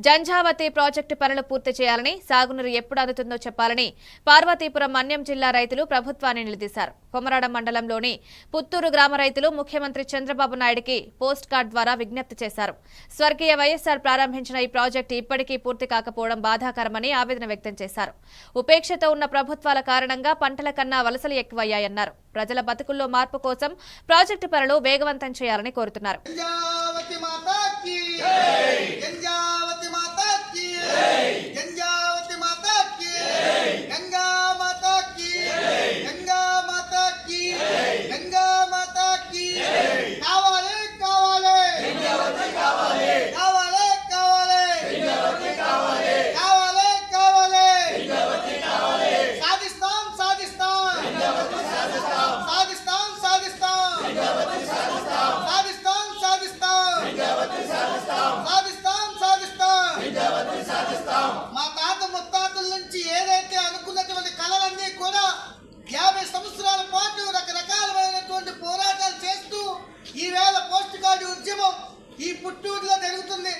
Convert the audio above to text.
Janjhavati project పనులు పూర్తి చేయాలని, సాగునీరు ఎప్పుడు అందుతుందో చెప్పాలని పార్వతీపురం మన్యం జిల్లా రైతులు ప్రభుత్వాన్ని నిలదీశారు. కొమరాడ మండలంలోని పుత్తూరు గ్రామ రైతులు ముఖ్యమంత్రి చంద్రబాబు నాయుడికి పోస్ట్ కార్డు ద్వారా విజ్ఞప్తి చేశారు. స్వర్గీయ వైఎస్ఆర్ ప్రారంభించిన ఈ ప్రాజెక్టు ఇప్పటికీ పూర్తి కాకపోవడం బాధాకరమని ఆవేదన వ్యక్తం చేశారు. ఉపేక్షతో ఉన్న ప్రభుత్వాల కారణంగా పంటల కన్నా వలసలు ఎక్కువయ్యాయన్నారు. ప్రజల బతుకుల్లో మార్పు కోసం ప్రాజెక్టు పనులు వేగవంతం చేయాలని కోరుతున్నారు. మా తాత ముత్తాతల నుంచి ఏదైతే అనుకున్నటువంటి కళలన్నీ కూడా 50 సంవత్సరాల పాటు రకరకాలైనటువంటి పోరాటాలు చేస్తూ ఈవేళ పోస్ట్ కార్డు ఉద్యమం ఈ పుట్టూరులో జరుగుతుంది.